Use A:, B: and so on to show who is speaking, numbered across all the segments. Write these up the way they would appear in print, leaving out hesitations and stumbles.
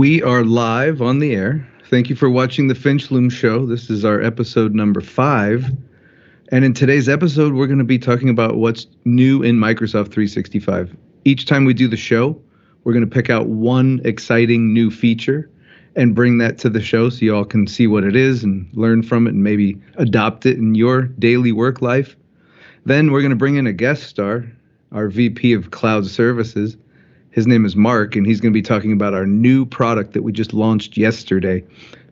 A: We are live on the air. Thank you for watching the Finchloom show. This is our episode number 5. And in today's episode, we're going to be talking about what's new in Microsoft 365. Each time we do the show, we're going to pick out one exciting new feature and bring that to the show so you all can see what it is and learn from it and maybe adopt it in your daily work life. Then we're going to bring in a guest star, our VP of Cloud Services. His name is Mark, and he's going to be talking about our new product that we just launched yesterday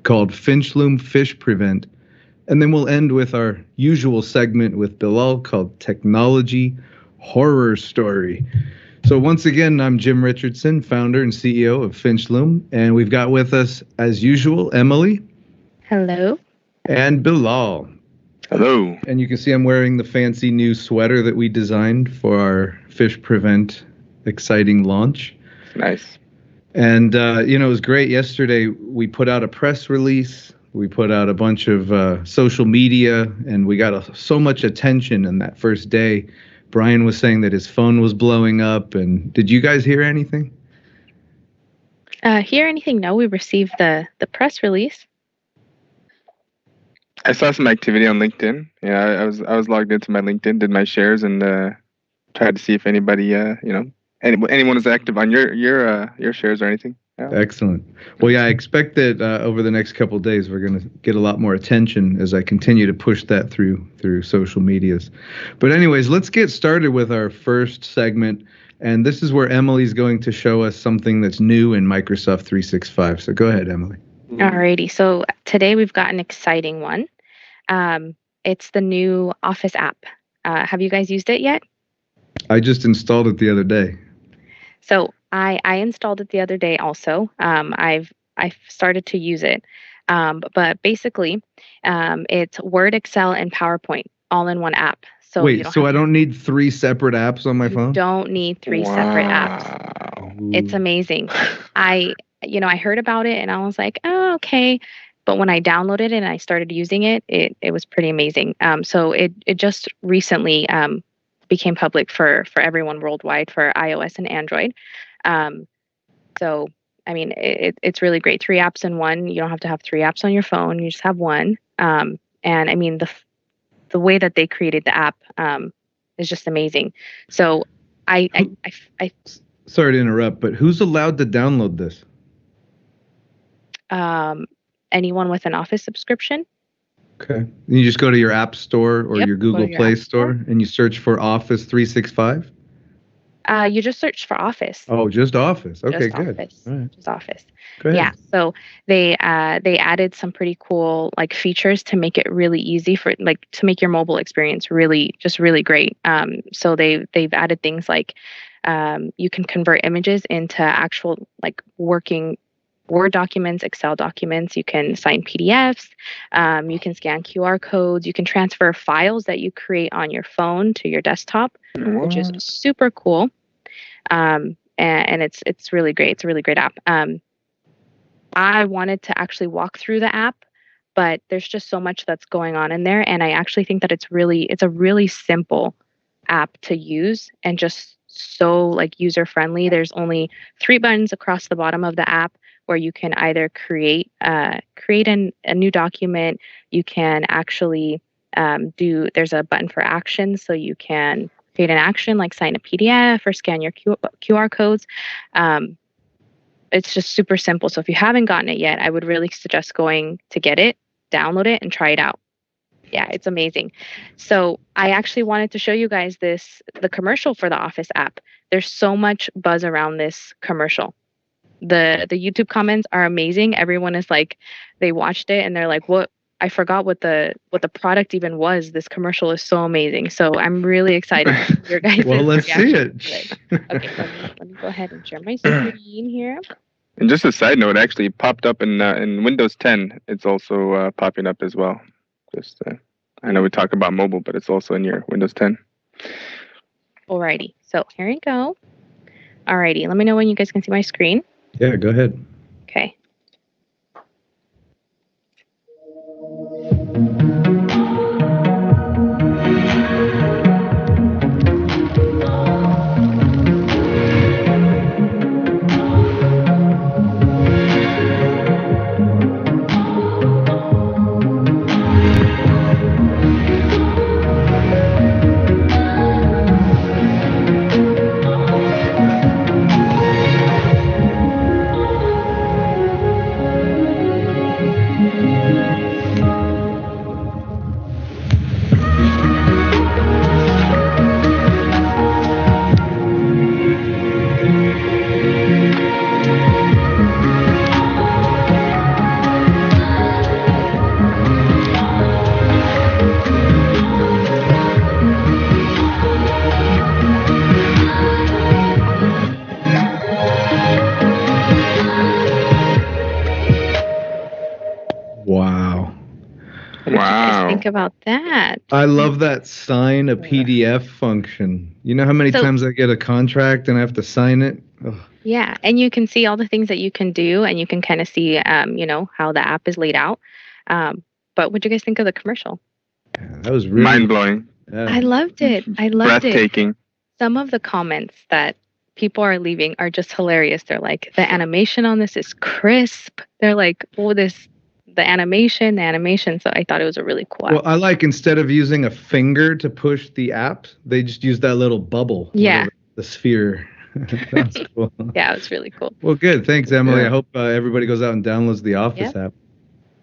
A: called Finchloom PhishPrevent. And then we'll end with our usual segment with Bilal called Technology Horror Story. So once again, I'm Jim Richardson, founder and CEO of Finchloom, and we've got with us, as usual, Emily.
B: Hello.
A: And Bilal.
C: Hello.
A: And you can see I'm wearing the fancy new sweater that we designed for our PhishPrevent exciting launch.
C: Nice.
A: And, it was great. Yesterday, we put out a press release. We put out a bunch of social media, and we got so much attention in that first day. Brian was saying that his phone was blowing up. And did you guys hear anything?
B: Hear anything? No, we received the press release.
C: I saw some activity on LinkedIn. Yeah, I was logged into my LinkedIn, did my shares, and tried to see if anybody, anyone is active on your shares or anything. Yeah.
A: Excellent. Well, yeah, I expect that over the next couple of days, we're going to get a lot more attention as I continue to push that through social medias. But anyways, let's get started with our first segment. And this is where Emily's going to show us something that's new in Microsoft 365. So go ahead, Emily.
B: Alrighty. So today we've got an exciting one. It's the new Office app. Have you guys used it yet?
A: I just installed it the other day.
B: So I installed it the other day also. I've started to use it. But basically, it's Word, Excel, and PowerPoint all in one app. So
A: wait, so I don't need 3 separate apps on my phone?
B: You don't need 3 separate apps. It's amazing. I heard about it and I was like, oh, okay. But when I downloaded it and I started using it, it was pretty amazing. So it just recently became public for everyone worldwide for iOS and Android. So, I mean, it's really great. 3 apps in one. You don't have to have 3 apps on your phone. You just have one. And I mean, the way that they created the app is just amazing. So I
A: sorry to interrupt, but who's allowed to download this?
B: Anyone with an Office subscription.
A: Okay. You just go to your App Store or your Google Play Store and you search for Office 365?
B: You just search for Office.
A: Oh, just Office. Okay,
B: just
A: good.
B: Office.
A: All right.
B: Just Office.
A: Go ahead.
B: Yeah. So they added some pretty cool features to make it really easy to make your mobile experience really great. So they've added things like you can convert images into actual working Word documents, Excel documents. You can sign PDFs. You can scan QR codes. You can transfer files that you create on your phone to your desktop, which is super cool. And it's really great. It's a really great app. I wanted to actually walk through the app, but there's just so much that's going on in there. And I actually think that it's a really simple app to use and just so user-friendly. There's only 3 buttons across the bottom of the app where you can either create a new document. You can actually there's a button for actions, so you can create an action like sign a PDF or scan your QR codes. It's just super simple. So if you haven't gotten it yet, I would really suggest going to get it, download it, and try it out. Yeah, it's amazing. So I actually wanted to show you guys the commercial for the Office app. There's so much buzz around this commercial. The YouTube comments are amazing. Everyone is they watched it and they're like, what? I forgot what the product even was. This commercial is so amazing. So I'm really excited to hear your guys'
A: well, let's see it.
B: Okay, let me go ahead and share my screen here.
C: And just a side note, actually popped up in Windows 10. It's also popping up as well. Just I know we talk about mobile, but it's also in your Windows 10.
B: Alrighty, so here we go. Alrighty, let me know when you guys can see my screen.
A: Yeah, go ahead.
B: Okay.
C: Wow.
B: think about that?
A: I love that sign a PDF function. You know how many
B: So-
A: times I get a contract and I have to sign it? Ugh.
B: Yeah, and you can see all the things that you can do, and you can kind of see, how the app is laid out. But what do you guys think of the commercial?
A: Yeah, that was really
C: Mind blowing.
B: I loved it. I loved it.
C: Breathtaking.
B: Some of the comments that people are leaving are just hilarious. They're like, the animation on this is crisp. They're like, oh, the animation. So I thought it was a really cool
A: Well,
B: app.
A: I like instead of using a finger to push the app, they just use that little bubble.
B: Yeah.
A: whatever, the sphere. That's cool.
B: Yeah, it was really cool.
A: Well, good. Thanks, Emily.
C: Yeah.
A: I hope everybody goes out and downloads the Office
B: Yep.
A: app.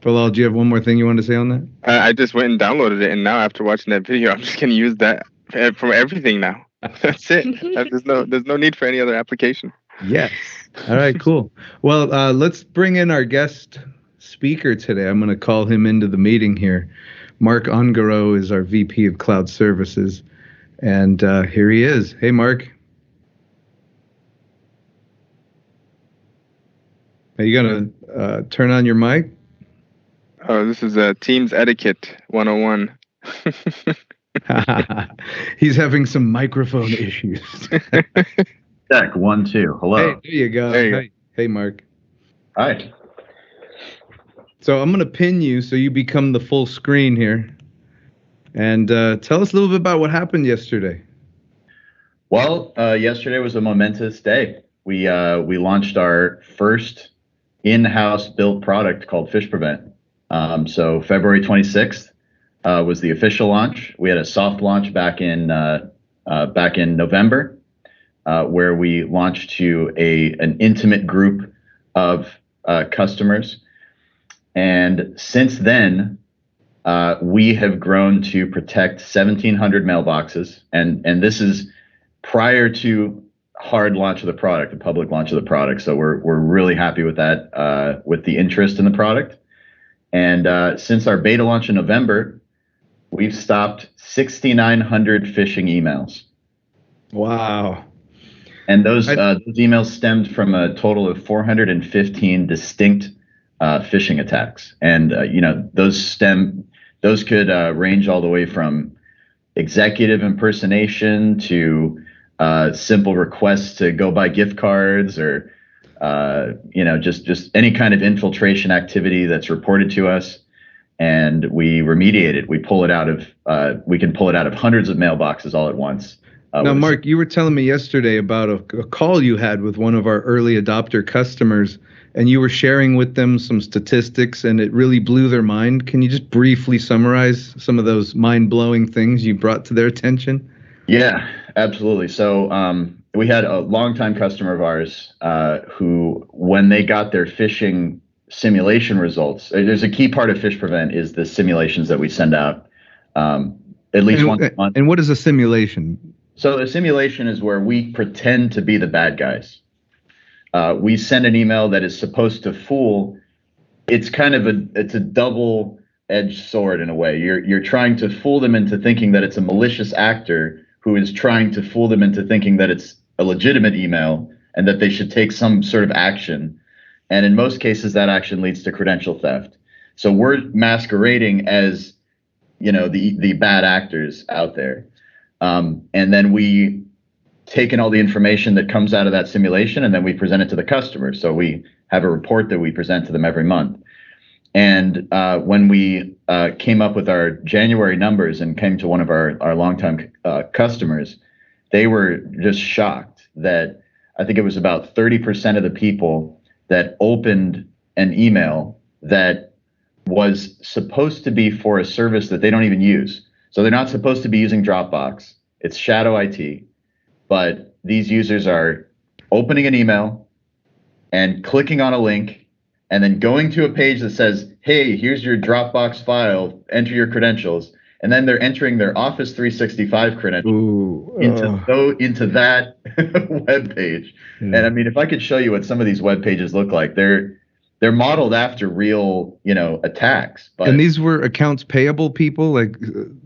A: Bilal, do you have one more thing you wanted to say on that?
C: I just went and downloaded it, and now after watching that video, I'm just gonna use that for everything now. That's it. There's no need for any other application.
A: Yes. All right, cool. Well, let's bring in our guest speaker today. I'm going to call him into the meeting here. Mark Ongaro is our VP of Cloud Services. And here he is. Hey, Mark. Are you going to turn on your mic?
C: Oh, this is Teams Etiquette 101.
A: He's having some microphone issues.
D: Check 1 2. Hello.
A: Hey, there you go.
C: There you go.
A: Hey, Mark.
D: Hi.
A: So I'm going to pin you so you become the full screen here. And tell us a little bit about what happened yesterday.
D: Well, yesterday was a momentous day. We launched our first in-house built product called PhishPrevent. So February 26th was the official launch. We had a soft launch back in November, where we launched to an intimate group of customers. And since then, we have grown to protect 1,700 mailboxes, and this is prior to hard launch of the product, the public launch of the product. So we're really happy with that, with the interest in the product. And since our beta launch in November, we've stopped 6,900 phishing emails.
A: Wow.
D: And those emails stemmed from a total of 415 distinct phishing attacks. And those could range all the way from executive impersonation to simple requests to go buy gift cards, or just any kind of infiltration activity that's reported to us, and we remediate it. We can pull it out of hundreds of mailboxes all at once.
A: Now, Mark, you were telling me yesterday about a call you had with one of our early adopter customers, and you were sharing with them some statistics, and it really blew their mind. Can you just briefly summarize some of those mind-blowing things you brought to their attention?
D: Yeah, absolutely. So we had a longtime customer of ours who, when they got their phishing simulation results, there's a key part of PhishPrevent is the simulations that we send out at least once a month.
A: And what is a simulation?
D: So a simulation is where we pretend to be the bad guys. We send an email that is supposed to fool. It's kind of a double-edged sword in a way. You're trying to fool them into thinking that it's a malicious actor who is trying to fool them into thinking that it's a legitimate email and that they should take some sort of action. And in most cases, that action leads to credential theft. So we're masquerading as, the bad actors out there. And then we take in all the information that comes out of that simulation, and then we present it to the customer. So we have a report that we present to them every month. And when we came up with our January numbers and came to one of our longtime customers, they were just shocked that I think it was about 30% of the people that opened an email that was supposed to be for a service that they don't even use. So they're not supposed to be using Dropbox. It's shadow IT. But these users are opening an email and clicking on a link and then going to a page that says, hey, here's your Dropbox file, enter your credentials. And then they're entering their Office 365 credentials into that web page. Yeah. And I mean, if I could show you what some of these web pages look like, they're modeled after real, attacks. But,
A: and these were accounts payable people, like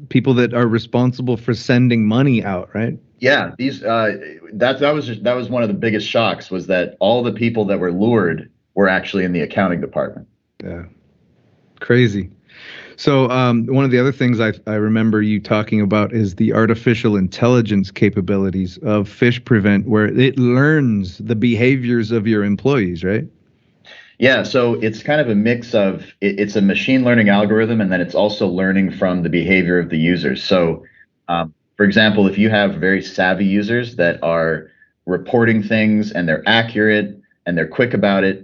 A: people that are responsible for sending money out, right?
D: Yeah, these that was one of the biggest shocks, was that all the people that were lured were actually in the accounting department.
A: Yeah, crazy. So one of the other things I remember you talking about is the artificial intelligence capabilities of PhishPrevent, where it learns the behaviors of your employees, right?
D: Yeah, so it's kind of a mix of it's a machine learning algorithm, and then it's also learning from the behavior of the users. So, for example, if you have very savvy users that are reporting things and they're accurate and they're quick about it,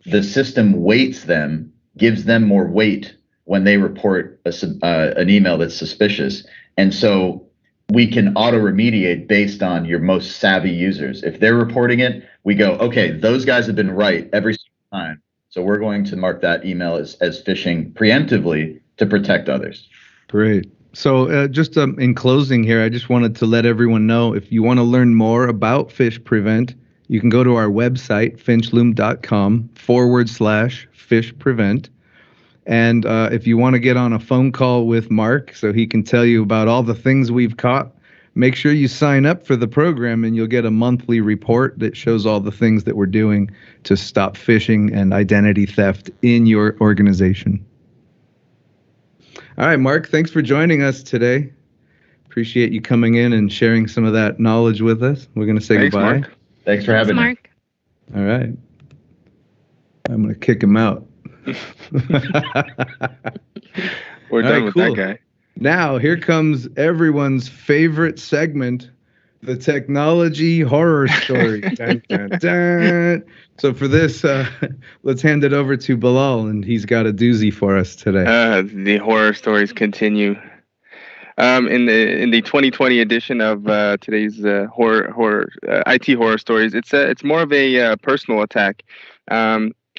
D: the system weights them, gives them more weight when they report an email that's suspicious. And so we can auto remediate based on your most savvy users. If they're reporting it, we go, okay, those guys have been right every single time. So we're going to mark that email as phishing preemptively to protect others.
A: Great. So just in closing here, I just wanted to let everyone know, if you want to learn more about PhishPrevent, you can go to our website, finchloom.com/PhishPrevent. And if you want to get on a phone call with Mark so he can tell you about all the things we've caught, make sure you sign up for the program, and you'll get a monthly report that shows all the things that we're doing to stop phishing and identity theft in your organization. All right, Mark, thanks for joining us today. Appreciate you coming in and sharing some of that knowledge with us. We're going to say goodbye.
C: Mark.
D: Thanks for having me.
B: Mark.
A: All right. I'm going to kick him out.
C: We're done with that guy.
A: Now, here comes everyone's favorite segment, the technology horror story. Dun, dun, dun. So for this, let's hand it over to Bilal, and he's got a doozy for us today.
C: The horror stories continue. In the 2020 edition of today's IT horror stories, it's more of a personal attack.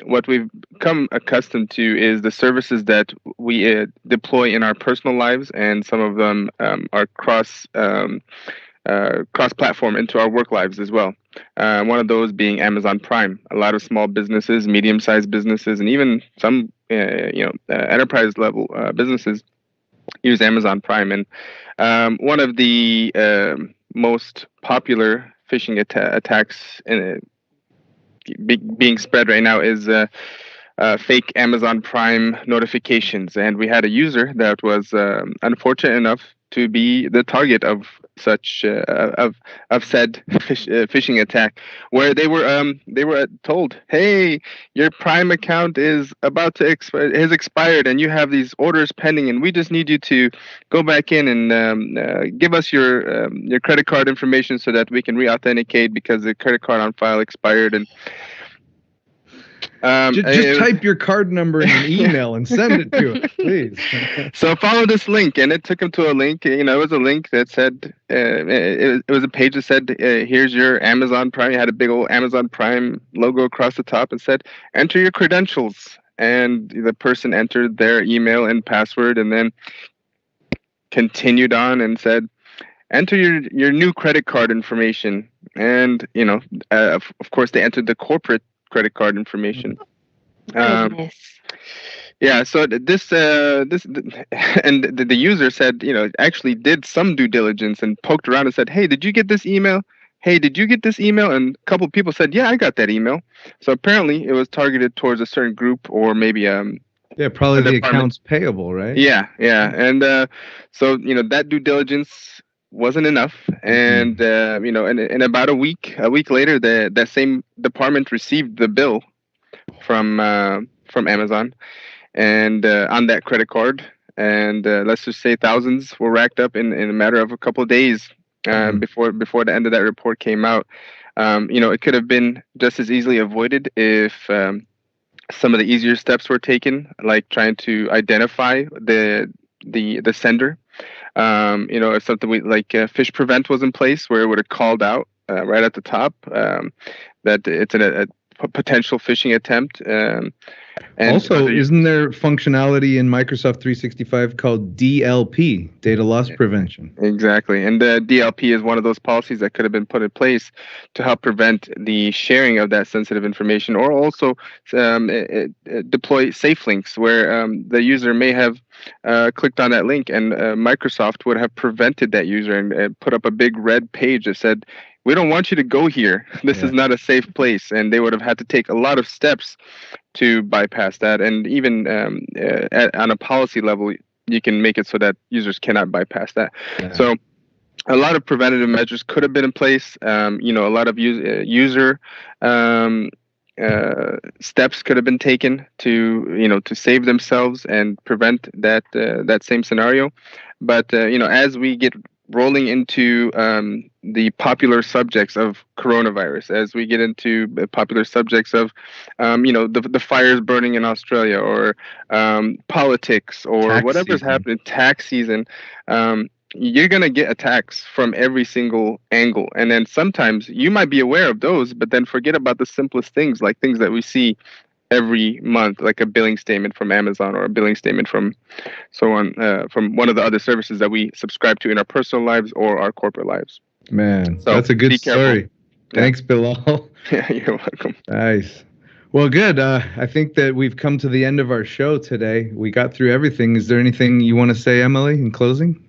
C: What we've become accustomed to is the services that we deploy in our personal lives, and some of them are cross-platform into our work lives as well. One of those being Amazon Prime. A lot of small businesses, medium-sized businesses, and even some enterprise-level businesses use Amazon Prime. And one of the most popular phishing attacks being spread right now is fake Amazon Prime notifications. And we had a user that was unfortunate enough to be the target of such of said phishing attack, where they were told, "Hey, your Prime account is about to has expired, and you have these orders pending, and we just need you to go back in and give us your credit card information so that we can re-authenticate because the credit card on file expired." And
A: just type your card number in an email and send it to us, please.
C: So follow this link, and it took him to a link. It was a link that said it was a page that said, "Here's your Amazon Prime." It had a big old Amazon Prime logo across the top and said, "Enter your credentials." And the person entered their email and password, and then continued on and said, "Enter your new credit card information." And of course, they entered the corporate credit card information. Yeah, so this and the user said, actually did some due diligence and poked around and said, "Hey, did you get this email? Hey, did you get this email?" And a couple of people said, "Yeah, I got that email." So apparently it was targeted towards a certain group, or maybe
A: probably the accounts payable, right?
C: Yeah. And so that due diligence wasn't enough, and in about a week later, that same department received the bill from Amazon, and on that credit card, and let's just say thousands were racked up in a matter of a couple of days before the end of that report came out. It could have been just as easily avoided if some of the easier steps were taken, like trying to identify the sender. If something like PhishPrevent was in place, where it would have called out right at the top that it's a potential phishing attempt. And
A: also, isn't there functionality in Microsoft 365 called DLP, data loss prevention? Exactly.
C: And DLP is one of those policies that could have been put in place to help prevent the sharing of that sensitive information, or also deploy safe links where the user may have clicked on that link, and Microsoft would have prevented that user and put up a big red page that said, we don't want you to go here. This is not a safe place. And they would have had to take a lot of steps to bypass that. And even on a policy level, you can make it so that users cannot bypass that. So a lot of preventative measures could have been in place. A lot of user steps could have been taken to save themselves and prevent that same scenario. But as we get rolling into the popular subjects of coronavirus, as we get into the popular subjects of the fires burning in Australia, or politics, or whatever's happening, tax season, you're going to get attacks from every single angle. And then sometimes you might be aware of those, but then forget about the simplest things, like things that we see every month, like a billing statement from Amazon, or a billing statement from from one of the other services that we subscribe to in our personal lives or our corporate lives.
A: Man, so that's a good story. Thanks, Bilal.
C: Yeah, you're welcome.
A: Nice. Well, good. I think that we've come to the end of our show today. We got through everything. Is there anything you want to say, Emily, in closing?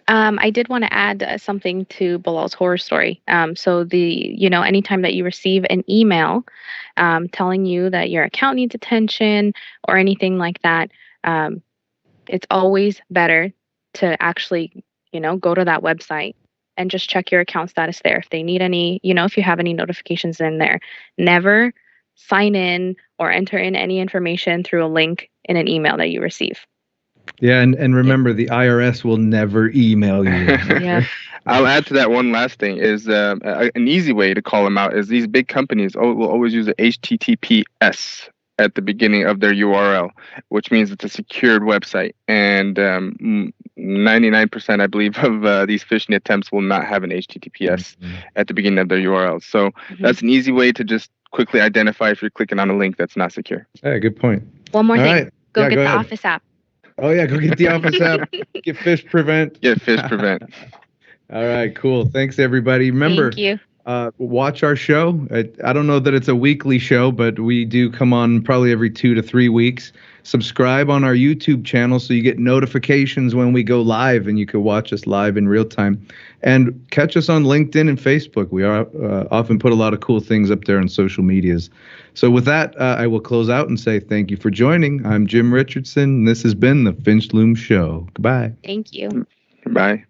B: I did want to add something to Bilal's horror story. So anytime that you receive an email telling you that your account needs attention or anything like that, it's always better to actually, go to that website and just check your account status there. If they need any, if you have any notifications in there, never sign in or enter in any information through a link in an email that you receive.
A: Yeah, and remember, the IRS will never email you.
B: Yeah.
C: I'll add to that one last thing is an easy way to call them out is these big companies will always use a HTTPS at the beginning of their URL, which means it's a secured website. And 99%, I believe, of these phishing attempts will not have an HTTPS at the beginning of their URL. So that's an easy way to just quickly identify if you're clicking on a link that's not secure.
A: Hey, good point.
B: One more thing.
A: Right.
B: Go
A: Yeah,
B: get
A: go
B: the
A: ahead.
B: Office app.
A: Oh, yeah, go get the Office app. Get PhishPrevent.
C: Get PhishPrevent.
A: All right, cool. Thanks, everybody. Remember,
B: Thank you.
A: Watch our show. I don't know that it's a weekly show, but we do come on probably every 2 to 3 weeks. Subscribe on our YouTube channel so you get notifications when we go live, and you can watch us live in real time. And catch us on LinkedIn and Facebook. We are often put a lot of cool things up there on social medias. So with that, I will close out and say thank you for joining. I'm Jim Richardson, and this has been the Finchloom Show. Goodbye.
B: Thank you.
C: Bye.